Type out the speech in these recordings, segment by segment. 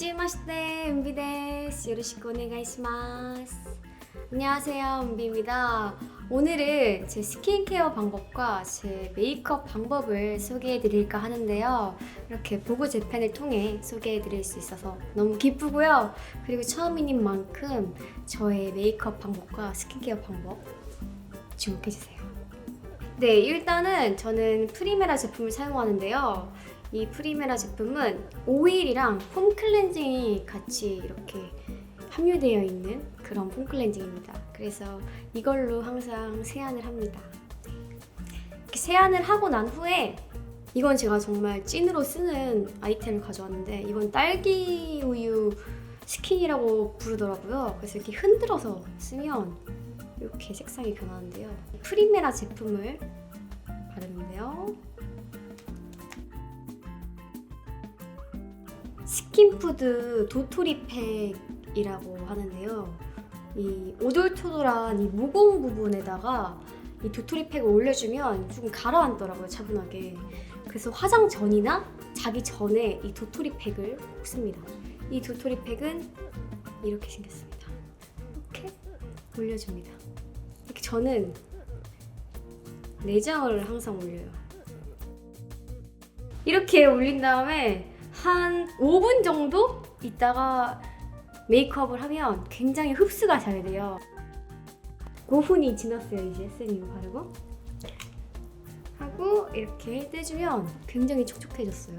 하지마시테 은비 데스. 요로시쿠 오네가이시마스. 안녕하세요, 은비입니다. 오늘은 제 스킨케어 방법과 제 메이크업 방법을 소개해 드릴까 하는데요. 이렇게 보고 재팬을 통해 소개해 드릴 수 있어서 너무 기쁘고요. 그리고 처음인 만큼 저의 메이크업 방법과 스킨케어 방법 주목해 주세요. 네, 일단은 저는 프리메라 제품을 사용하는데요. 이 프리메라 제품은 오일이랑 폼 클렌징이 같이 이렇게 함유되어 있는 그런 폼 클렌징입니다. 그래서 이걸로 항상 세안을 합니다. 이렇게 세안을 하고 난 후에 이건 제가 정말 찐으로 쓰는 아이템을 가져왔는데, 이건 딸기 우유 스킨이라고 부르더라고요. 그래서 이렇게 흔들어서 쓰면 이렇게 색상이 변하는데요. 프리메라 제품을 바르는데요. 스킨푸드 도토리팩이라고 하는데요. 이 오돌토돌한 이 모공 부분에다가 이 도토리팩을 올려주면 조금 가라앉더라고요, 차분하게. 그래서 화장 전이나 자기 전에 이 도토리팩을 씁니다. 이 도토리팩은 이렇게 생겼습니다. 이렇게 올려줍니다. 이렇게 저는 내장을 항상 올려요. 이렇게 올린 다음에 한 5분 정도 있다가 메이크업을 하면 굉장히 흡수가 잘 돼요. 5분이 지났어요. 이제 세럼 바르고 하고 이렇게 떼주면 굉장히 촉촉해졌어요.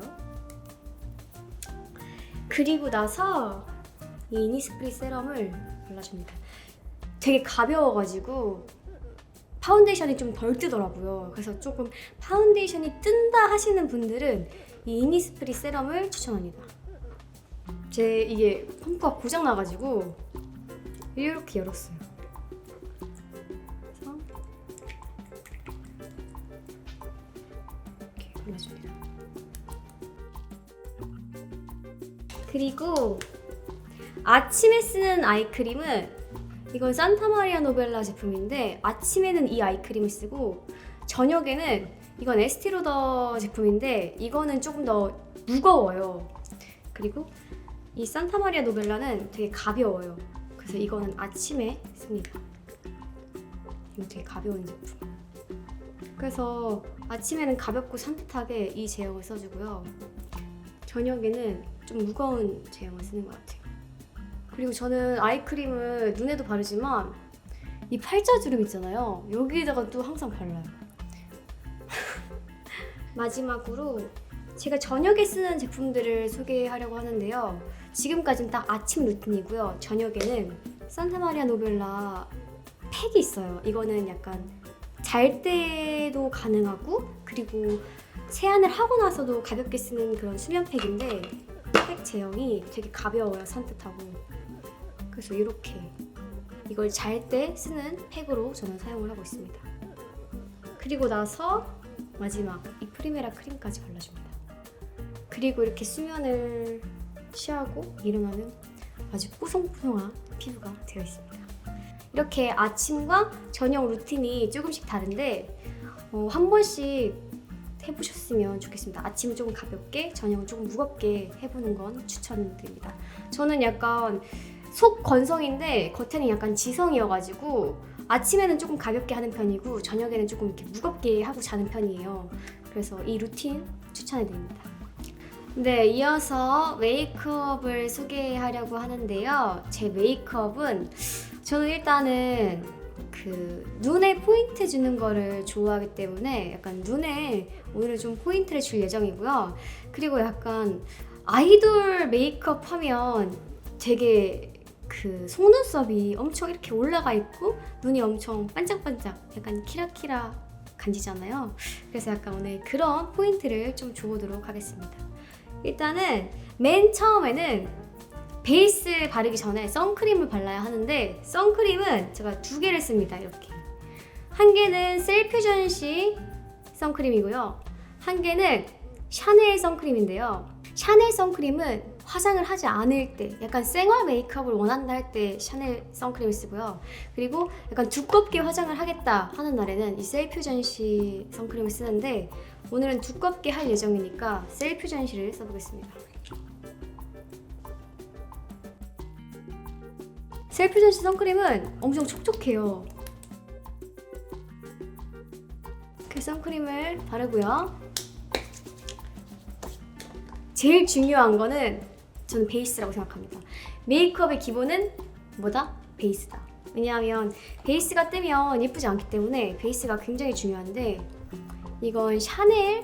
그리고 나서 이 이니스프리 세럼을 발라줍니다. 되게 가벼워가지고 파운데이션이 좀 덜 뜨더라고요. 그래서 조금 파운데이션이 뜬다 하시는 분들은 이 이니스프리 세럼을 추천합니다. 제 이게 펌프가 고장 나가지고 이렇게 열었어요. 그래서 이렇게 발라줍니다. 그리고 아침에 쓰는 아이크림은, 이건 산타마리아 노벨라 제품인데 아침에는 이 아이크림을 쓰고 저녁에는 이건 에스티로더 제품인데 이거는 조금 더 무거워요. 그리고 이 산타마리아 노벨라는 되게 가벼워요. 그래서 이거는 아침에 씁니다. 이거 되게 가벼운 제품. 그래서 아침에는 가볍고 산뜻하게 이 제형을 써주고요. 저녁에는 좀 무거운 제형을 쓰는 것 같아요. 그리고 저는 아이크림을 눈에도 바르지만 이 팔자주름 있잖아요. 여기에다가 또 항상 발라요. 마지막으로 제가 저녁에 쓰는 제품들을 소개하려고 하는데요. 지금까지는 딱 아침 루틴이고요. 저녁에는 산타마리아 노벨라 팩이 있어요. 이거는 약간 잘 때도 가능하고, 그리고 세안을 하고 나서도 가볍게 쓰는 그런 수면팩인데 팩 제형이 되게 가벼워요. 산뜻하고. 그래서 이렇게 이걸 잘 때 쓰는 팩으로 저는 사용을 하고 있습니다. 그리고 나서 마지막 이 프리메라 크림까지 발라줍니다. 그리고 이렇게 수면을 취하고 일어나면 아주 뽀송뽀송한 피부가 되어 있습니다. 이렇게 아침과 저녁 루틴이 조금씩 다른데 한 번씩 해보셨으면 좋겠습니다. 아침은 조금 가볍게, 저녁은 조금 무겁게 해보는 건 추천드립니다. 저는 약간 속 건성인데 겉에는 약간 지성이어가지고 아침에는 조금 가볍게 하는 편이고 저녁에는 조금 이렇게 무겁게 하고 자는 편이에요. 그래서 이 루틴 추천해드립니다. 네, 이어서 메이크업을 소개하려고 하는데요. 제 메이크업은 저는 일단은 눈에 포인트 주는 거를 좋아하기 때문에 약간 눈에 오늘 좀 포인트를 줄 예정이고요. 그리고 약간 아이돌 메이크업 하면 되게 속눈썹이 엄청 이렇게 올라가 있고 눈이 엄청 반짝반짝 약간 키라키라 간지잖아요. 그래서 약간 오늘 그런 포인트를 좀 줘보도록 하겠습니다. 일단은 맨 처음에는 베이스 바르기 전에 선크림을 발라야 하는데, 선크림은 제가 2개를 씁니다. 이렇게 한 개는 셀퓨전시 선크림이고요, 한 개는 샤넬 선크림인데요. 샤넬 선크림은 화장을 하지 않을 때, 약간 생얼 메이크업을 원한다 할 때 샤넬 선크림을 쓰고요. 그리고 약간 두껍게 화장을 하겠다 하는 날에는 이 셀퓨전시 선크림을 쓰는데, 오늘은 두껍게 할 예정이니까 셀퓨전시를 써보겠습니다. 셀프전시 선크림은 엄청 촉촉해요. 그 선크림을 바르고요. 제일 중요한 거는 저는 베이스라고 생각합니다. 메이크업의 기본은 뭐다? 베이스다. 왜냐하면 베이스가 뜨면 예쁘지 않기 때문에 베이스가 굉장히 중요한데, 이건 샤넬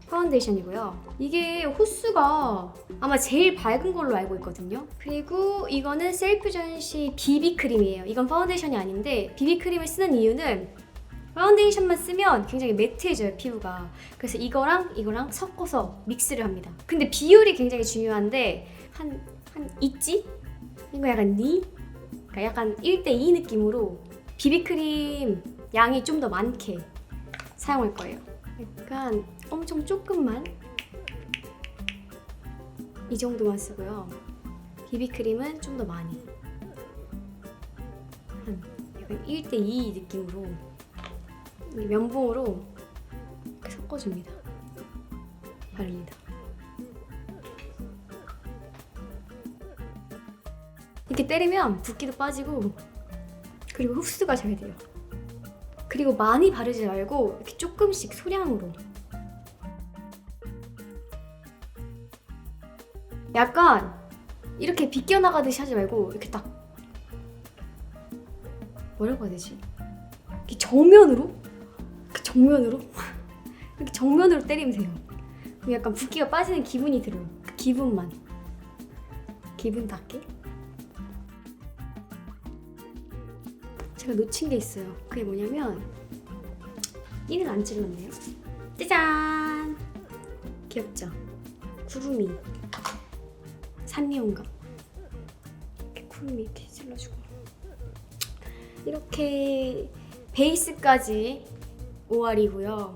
파운데이션이고요. 이게 호수가 아마 제일 밝은 걸로 알고 있거든요. 그리고 이거는 셀프전시 비비크림이에요. 이건 파운데이션이 아닌데, 비비크림을 쓰는 이유는 파운데이션만 쓰면 굉장히 매트해져요, 피부가. 그래서 이거랑 섞어서 믹스를 합니다. 근데 비율이 굉장히 중요한데, 한 있지? 이거 약간 그러니까 약간 1대2 느낌으로 비비크림 양이 좀 더 많게 사용할 거예요. 약간 엄청 조금만, 이 정도만 쓰고요. 비비크림은 좀 더 많이, 한 약간 1대2 느낌으로 면봉으로 이렇게 섞어줍니다. 바릅니다. 이렇게 때리면 붓기도 빠지고, 그리고 흡수가 잘 돼요. 그리고 많이 바르지 말고 이렇게 조금씩 소량으로. 약간 이렇게 비껴나가듯이 하지 말고 이렇게 딱, 뭐라고 해야 되지? 이렇게 정면으로 이렇게 정면으로 때리면 돼요. 그럼 약간 붓기가 빠지는 기분이 들어요. 그 기분 닿게. 제가 놓친 게 있어요. 그게 뭐냐면, 이는 안 찔렀네요. 짜잔! 귀엽죠? 구름이 산리온감. 이렇게 구름이 이렇게 찔러주고, 이렇게 베이스까지 5알이고요.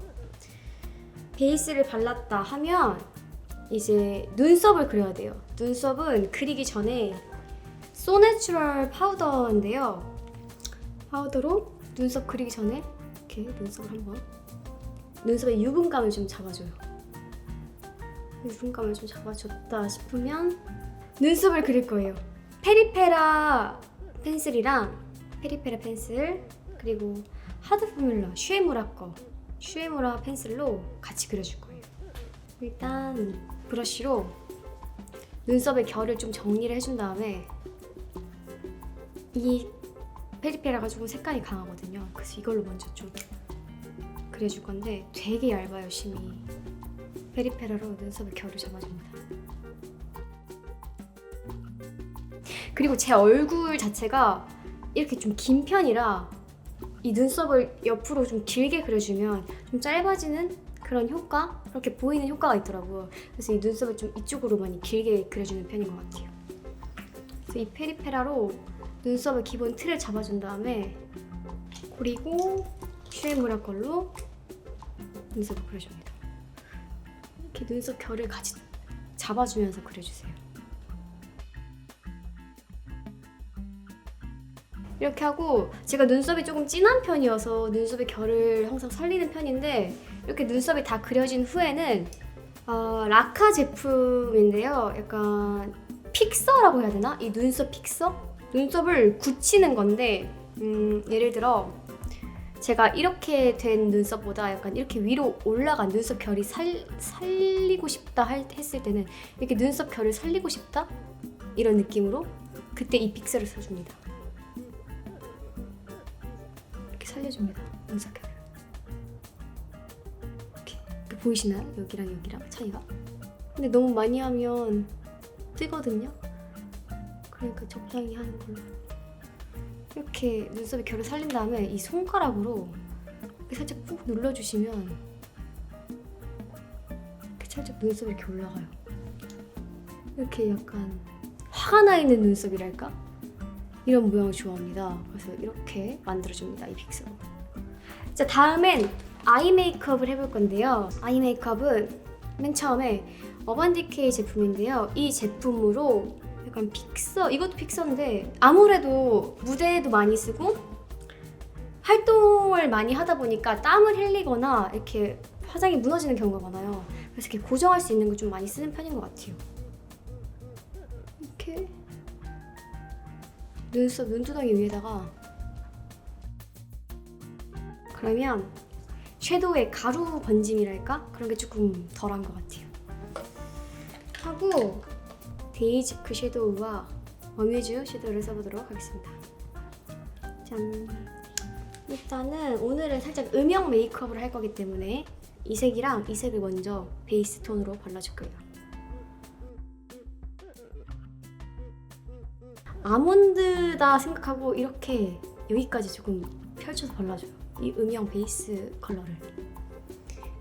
베이스를 발랐다 하면 이제 눈썹을 그려야 돼요. 눈썹은 그리기 전에 소내추럴 파우더인데요. 파우더로 눈썹 그리기 전에 이렇게 눈썹을 한번, 눈썹에 유분감을 좀 잡아줘요. 유분감을 좀 잡아줬다 싶으면 눈썹을 그릴 거예요. 페리페라 펜슬이랑 페리페라 펜슬, 그리고 하드 포뮬러 슈에무라 펜슬로 같이 그려줄 거예요. 일단 브러쉬로 눈썹의 결을 좀 정리를 해준 다음에, 이 페리페라가 조금 색깔이 강하거든요. 그래서 이걸로 먼저 좀 그려줄 건데, 되게 얇아요, 심이. 페리페라로 눈썹의 결을 잡아줍니다. 그리고 제 얼굴 자체가 이렇게 좀 긴 편이라 이 눈썹을 옆으로 좀 길게 그려주면 좀 짧아지는 그런 효과? 그렇게 보이는 효과가 있더라고요. 그래서 이 눈썹을 좀 이쪽으로 많이 길게 그려주는 편인 것 같아요. 그래서 이 페리페라로 눈썹의 기본 틀을 잡아준 다음에, 그리고 슈에무라 걸로 눈썹을 그려줍니다. 이렇게 눈썹 결을 같이 잡아주면서 그려주세요. 이렇게 하고, 제가 눈썹이 조금 진한 편이어서 눈썹의 결을 항상 살리는 편인데, 이렇게 눈썹이 다 그려진 후에는 라카 제품인데요. 약간 픽서라고 해야 되나? 이 눈썹 픽서? 눈썹을 굳히는 건데, 예를 들어 제가 이렇게 된 눈썹보다 약간 이렇게 위로 올라간 눈썹 결이 살리고 싶다 했을 때는, 이렇게 눈썹 결을 살리고 싶다? 이런 느낌으로 그때 이 픽서를 써줍니다. 이렇게 살려줍니다, 눈썹 결을. 이렇게 보이시나요? 여기랑 여기랑 차이가? 근데 너무 많이 하면 뜨거든요? 그러니까 적당히 하는 걸로. 이렇게 눈썹의 결을 살린 다음에 이 손가락으로 이렇게 살짝 꾹 눌러주시면 이렇게 살짝 눈썹이 이렇게 올라가요. 이렇게 약간 화가 나 있는 눈썹이랄까? 이런 모양을 좋아합니다. 그래서 이렇게 만들어줍니다, 이 픽서로. 자, 다음엔 아이 메이크업을 해볼 건데요. 아이 메이크업은 맨 처음에 어반디케이 제품인데요. 이 제품으로 약간 픽서, 이것도 픽서인데 아무래도 무대에도 많이 쓰고 활동을 많이 하다 보니까 땀을 흘리거나 이렇게 화장이 무너지는 경우가 많아요. 그래서 이렇게 고정할 수 있는 걸 좀 많이 쓰는 편인 것 같아요. 이렇게 눈썹, 눈두덩이 위에다가. 그러면 섀도우의 가루 번짐이랄까? 그런 게 조금 덜한 것 같아요. 하고 데이지크 섀도우와 어뮤즈 섀도우를 써보도록 하겠습니다. 짠! 일단은 오늘은 살짝 음영 메이크업을 할 거기 때문에 이 색이랑 이 색을 먼저 베이스 톤으로 발라줄 거예요. 아몬드다 생각하고 이렇게 여기까지 조금 펼쳐서 발라줘요. 이 음영 베이스 컬러를.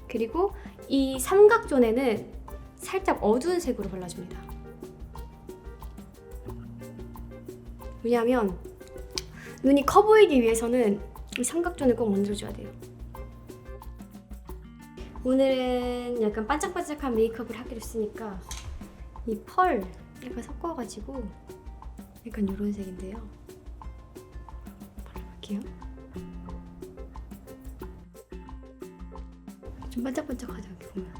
그리고 이 삼각존에는 살짝 어두운 색으로 발라줍니다. 왜냐하면 눈이 커 보이기 위해서는 이 삼각존을 꼭 만들어줘야 돼요. 오늘은 약간 반짝반짝한 메이크업을 하기로 했으니까 이 펄 약간 섞어가지고 약간 이런 색인데요. 발라볼게요. 좀 반짝반짝하죠, 이렇게 보면.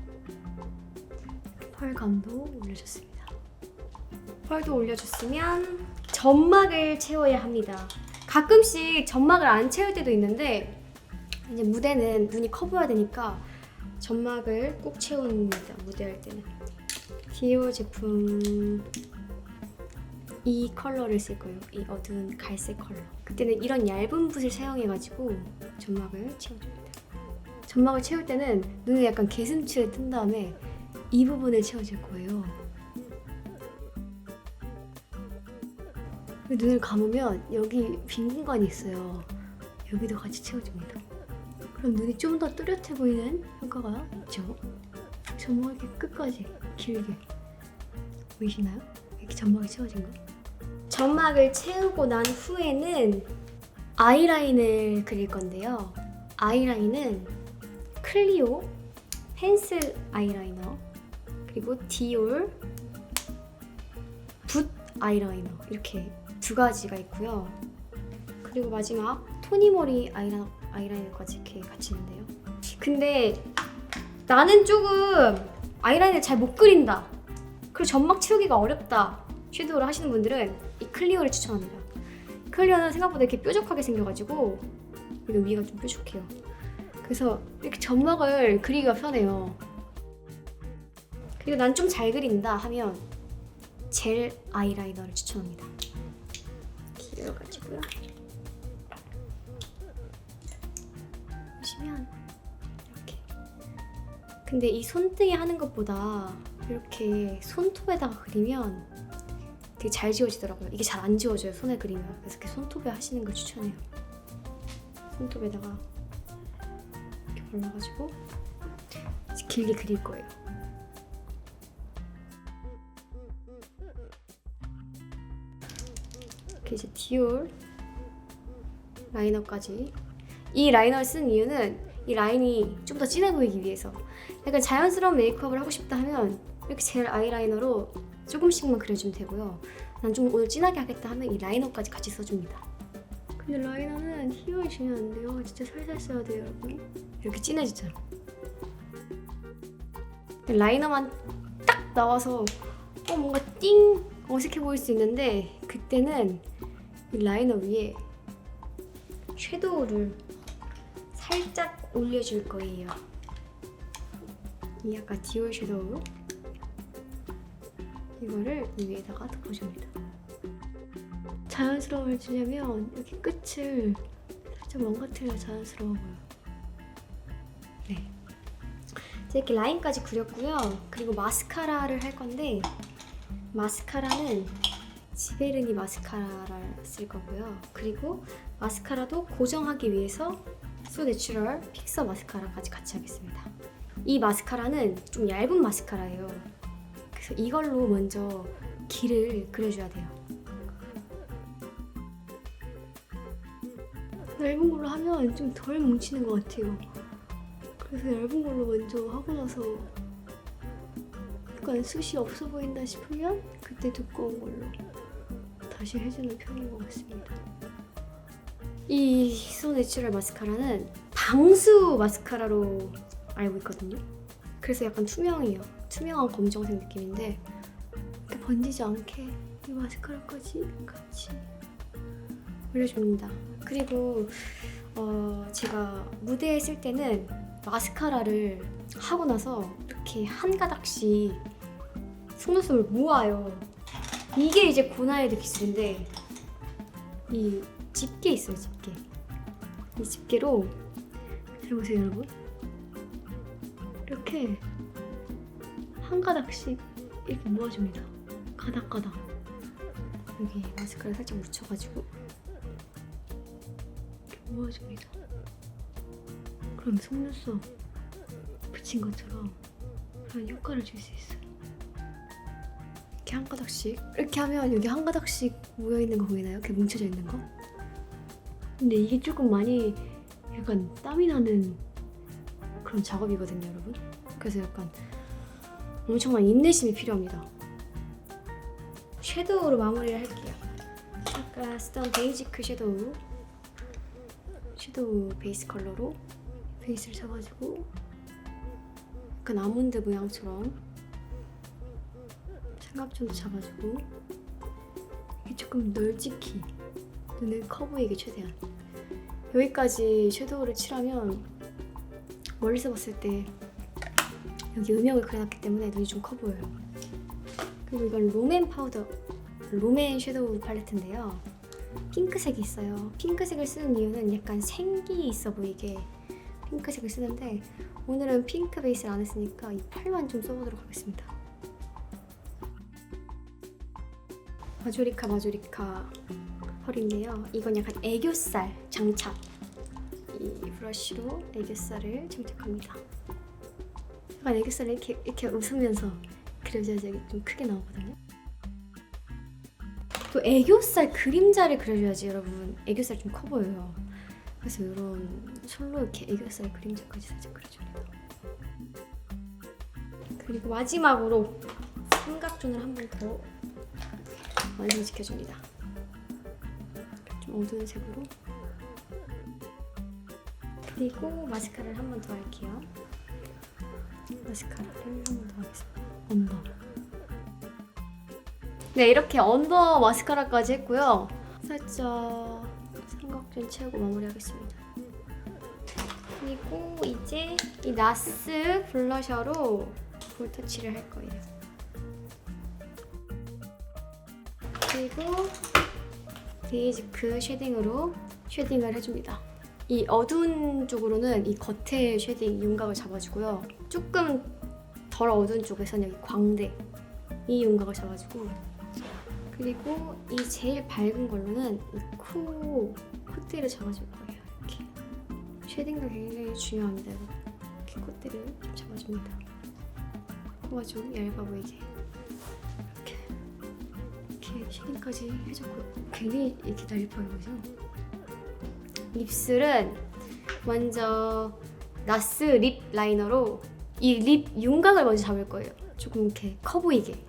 펄감도 올려줬습니다. 펄도 올려줬으면 점막을 채워야 합니다. 가끔씩 점막을 안 채울 때도 있는데 이제 무대는 눈이 커 보여야 되니까 점막을 꼭 채웁니다. 무대할 때는. 디오 제품 이 컬러를 쓸 거예요. 이 어두운 갈색 컬러. 그때는 이런 얇은 붓을 사용해가지고 점막을 채워줍니다. 점막을 채울 때는 눈에 약간 개슴츠를 뜬 다음에 이 부분을 채워줄 거예요. 눈을 감으면 여기 빈 공간이 있어요. 여기도 같이 채워줍니다. 그럼 눈이 좀 더 뚜렷해 보이는 효과가 있죠. 점막을 이렇게 끝까지 길게 보이시나요? 이렇게 점막이 채워진 거. 점막을 채우고 난 후에는 아이라인을 그릴 건데요. 아이라인은 클리오 펜슬 아이라이너 그리고 디올 붓 아이라이너 이렇게 두 가지가 있고요. 그리고 마지막 토니모리 아이라이너까지 이렇게 같이 있는데요. 근데 나는 조금 아이라인을 잘 못 그린다, 그리고 점막 채우기가 어렵다 섀도우를 하시는 분들은 이 클리오를 추천합니다. 클리오는 생각보다 이렇게 뾰족하게 생겨가지고 여기 위가 좀 뾰족해요. 그래서 이렇게 점막을 그리기가 편해요. 그리고 난 좀 잘 그린다 하면 젤 아이라이너를 추천합니다. 길어가지고요. 보시면 이렇게. 근데 이 손등에 하는 것보다 이렇게 손톱에다가 그리면 되게 잘 지워지더라고요. 이게 잘 안 지워져요, 손에 그리면. 그래서 이렇게 손톱에 하시는 걸 추천해요. 손톱에다가 이렇게 발라가지고 길게 그릴 거예요. 이렇게 이제 디올 라이너까지. 이 라이너를 쓴 이유는 이 라인이 좀 더 진해 보이기 위해서. 약간 자연스러운 메이크업을 하고 싶다 하면 이렇게 젤 아이라이너로 조금씩만 그려주면 되고요. 난 좀 오늘 진하게 하겠다 하면 이 라이너까지 같이 써줍니다. 근데 라이너는 힘을 주면 안 돼요. 진짜 살살 써야 돼요, 여러분. 이렇게 진해지죠. 라이너만 딱 나와서 뭔가 띵 어색해 보일 수 있는데 그때는 이 라이너 위에 섀도우를 살짝 올려줄 거예요. 이 약간 디올 섀도우 이거를 이 위에다가 덮어줍니다. 자연스러움을 주려면 여기 끝을 살짝 망가뜨려 자연스러워 보여. 네. 이렇게 라인까지 그렸고요. 그리고 마스카라를 할 건데 마스카라는 지베르니 마스카라를 쓸 거고요. 그리고 마스카라도 고정하기 위해서 소 내추럴 픽서 마스카라까지 같이 하겠습니다. 이 마스카라는 좀 얇은 마스카라예요. 그래서 이걸로 먼저 길을 그려줘야 돼요. 얇은 걸로 하면 좀 덜 뭉치는 것 같아요. 그래서 얇은 걸로 먼저 하고 나서 약간 숱이 없어 보인다 싶으면 그때 두꺼운 걸로 다시 해주는 편인 것 같습니다. 이 소 내추럴 마스카라는 방수 마스카라로 알고 있거든요. 그래서 약간 투명해요. 투명한 검정색 느낌인데 이렇게 번지지 않게 이 마스카라까지 같이 올려줍니다. 그리고 제가 무대에 쓸 때는 마스카라를 하고 나서 이렇게 한 가닥씩 속눈썹을 모아요. 이게 이제 고나이드 기술인데, 이 집게 있어요, 집게. 이 집게로 들어보세요, 여러분. 이렇게 한 가닥씩 이렇게 모아줍니다. 가닥가닥. 여기 마스카라 살짝 묻혀가지고 이렇게 모아줍니다. 그럼 속눈썹 붙인 것처럼 그런 효과를 줄 수 있어요. 이렇게 한 가닥씩. 이렇게 하면 여기 한 가닥씩 모여있는 거 보이나요? 이렇게 뭉쳐져 있는 거? 근데 이게 조금 많이 약간 땀이 나는 그런 작업이거든요, 여러분. 그래서 약간 엄청난 인내심이 필요합니다. 섀도우로 마무리를 할게요. 아까 쓰던 베이지크 섀도우 베이스 컬러로 베이스를 잡아주고, 약간 아몬드 모양처럼 삼각존도 잡아주고, 이게 조금 널찍히 눈을 커 보이게 최대한. 여기까지 섀도우를 칠하면 멀리서 봤을 때 여기 음영을 그려놨기 때문에 눈이 좀 커 보여요. 그리고 이건 롬앤 섀도우 팔레트인데요. 핑크색이 있어요. 핑크색을 쓰는 이유는 약간 생기 있어 보이게 핑크색을 쓰는데, 오늘은 핑크 베이스를 안 했으니까 이 팔만 좀 써보도록 하겠습니다. 마조리카 펄인데요. 이건 약간 애교살 장착. 이 브러쉬로 애교살을 장착합니다. 약간 애교살을 이렇게 웃으면서 그려줘야지 여기 좀 크게 나오거든요. 또 애교살 그림자를 그려줘야지 여러분 애교살 좀 커 보여요. 그래서 이런 솔로 이렇게 애교살 그림자까지 살짝 그려줍니다. 그리고 마지막으로 삼각존을 한 번 더 완성시켜줍니다. 좀 어두운 색으로. 그리고 마스카라를 한 번 더 할게요. 마스카라를 한 번 더 하겠습니다. 언더. 네, 이렇게 언더 마스카라까지 했고요. 살짝 삼각존 채우고 마무리하겠습니다. 그리고 이제 이 나스 블러셔로 볼터치를 할 거예요. 그리고 베이지크 쉐딩으로 쉐딩을 해줍니다. 이 어두운 쪽으로는 이 겉에 쉐딩 윤곽을 잡아주고요. 조금 덜 어두운 쪽에서는 여기 광대 이 윤곽을 잡아주고, 그리고 이 제일 밝은 걸로는 이 코 콧대를 잡아줄 거예요. 이렇게 쉐딩도 굉장히 중요합니다. 이렇게 콧대를 좀 잡아줍니다. 코가 좀 얇아 보이게 이렇게 쉐딩까지 해줬고요. 굉장히 이렇게 넓어 보이죠? 입술은 먼저 나스 립 라이너로 이 립 윤곽을 먼저 잡을 거예요. 조금 이렇게 커 보이게.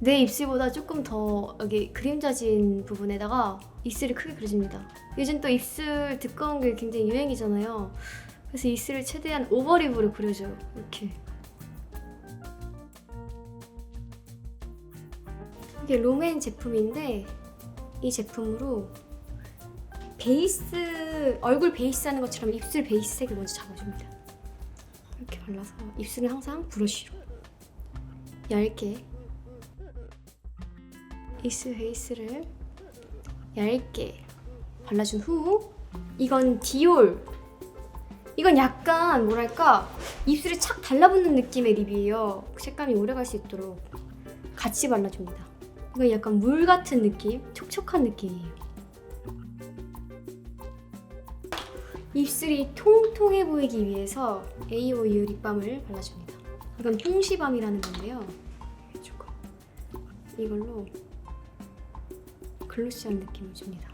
내 입술보다 조금 더 여기 그림자진 부분에다가 입술을 크게 그려줍니다. 요즘 또 입술 두꺼운 게 굉장히 유행이잖아요. 그래서 입술을 최대한 오버립으로 그려줘요. 이렇게. 이게 롬앤 제품인데, 이 제품으로 베이스, 얼굴 베이스 하는 것처럼 입술 베이스 색을 먼저 잡아줍니다. 이렇게 발라서 입술은 항상 브러쉬로 얇게 입술 베이스를 얇게 발라준 후, 이건 디올. 이건 약간 뭐랄까 입술에 착 달라붙는 느낌의 립이에요. 색감이 오래갈 수 있도록 같이 발라줍니다. 이건 약간 물 같은 느낌, 촉촉한 느낌이에요. 입술이 통통해 보이기 위해서 AOU 립밤을 발라줍니다. 이건 홍시밤이라는 건데요. 조금 이걸로 글로시한 느낌을 줍니다.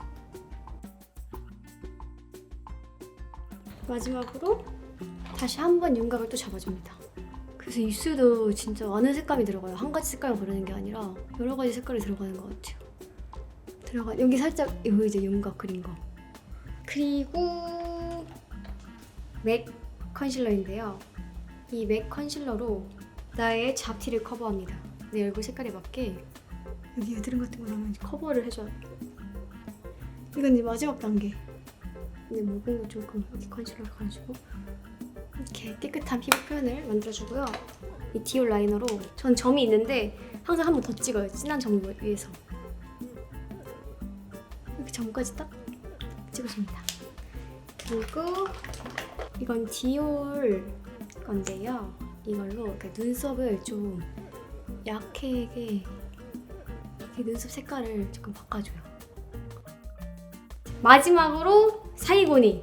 마지막으로 다시 한번 윤곽을 또 잡아줍니다. 그래서 입술도 진짜 많은 색감이 들어가요. 한 가지 색깔만 바르는 게 아니라 여러 가지 색깔이 들어가는 것 같아요. 여기 살짝 이거 이제 윤곽 그린 거. 그리고 맥 컨실러인데요. 이 맥 컨실러로 나의 잡티를 커버합니다. 내 얼굴 색깔에 맞게 여기 여드름 같은 거 나면 커버를 해줘요. 이건 이제 마지막 단계. 근데 모공도 조금 이렇게 컨실러를 가지고 이렇게 깨끗한 피부 표현을 만들어주고요. 이 디올 라이너로 전 점이 있는데 항상 한 번 더 찍어요. 진한 점 위에서 이렇게 점까지 딱 찍어줍니다. 그리고 이건 디올 건데요. 이걸로 이렇게 눈썹을 좀 약하게 이렇게 눈썹 색깔을 조금 바꿔줘요. 마지막으로 사이고니로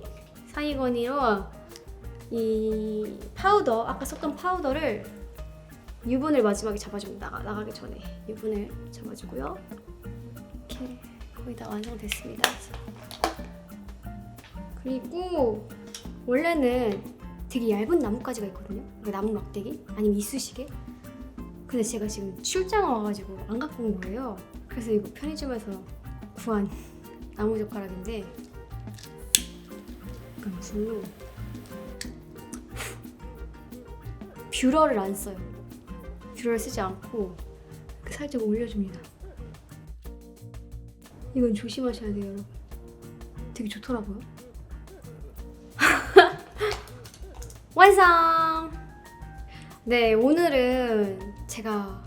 이 파우더, 아까 썼던 파우더를 유분을 마지막에 잡아줍니다. 나가기 전에 유분을 잡아주고요. 이렇게 거의 다 완성됐습니다. 그리고 원래는 되게 얇은 나뭇가지가 있거든요. 나무 막대기 아니면 이쑤시개. 근데 제가 지금 출장 와가지고 안 갖고 온 거예요. 그래서 이거 편의점에서 구한 나무젓가락인데 약간 불로 뷰러를 안 써요. 뷰러를 쓰지 않고 이렇게 살짝 올려줍니다. 이건 조심하셔야 돼요, 여러분. 되게 좋더라고요. 완성! 네, 오늘은 제가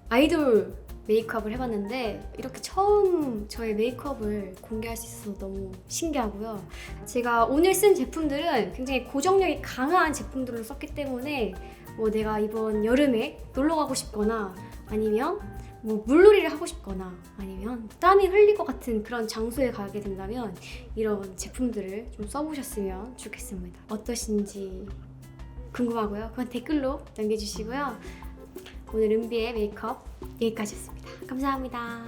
아이돌 메이크업을 해봤는데 이렇게 처음 저의 메이크업을 공개할 수 있어서 너무 신기하고요. 제가 오늘 쓴 제품들은 굉장히 고정력이 강한 제품들로 썼기 때문에 뭐 내가 이번 여름에 놀러 가고 싶거나 아니면 뭐 물놀이를 하고 싶거나 아니면 땀이 흘릴 것 같은 그런 장소에 가게 된다면 이런 제품들을 좀 써보셨으면 좋겠습니다. 어떠신지 궁금하고요. 그건 댓글로 남겨주시고요. 오늘 은비의 메이크업 여기까지였습니다. 감사합니다.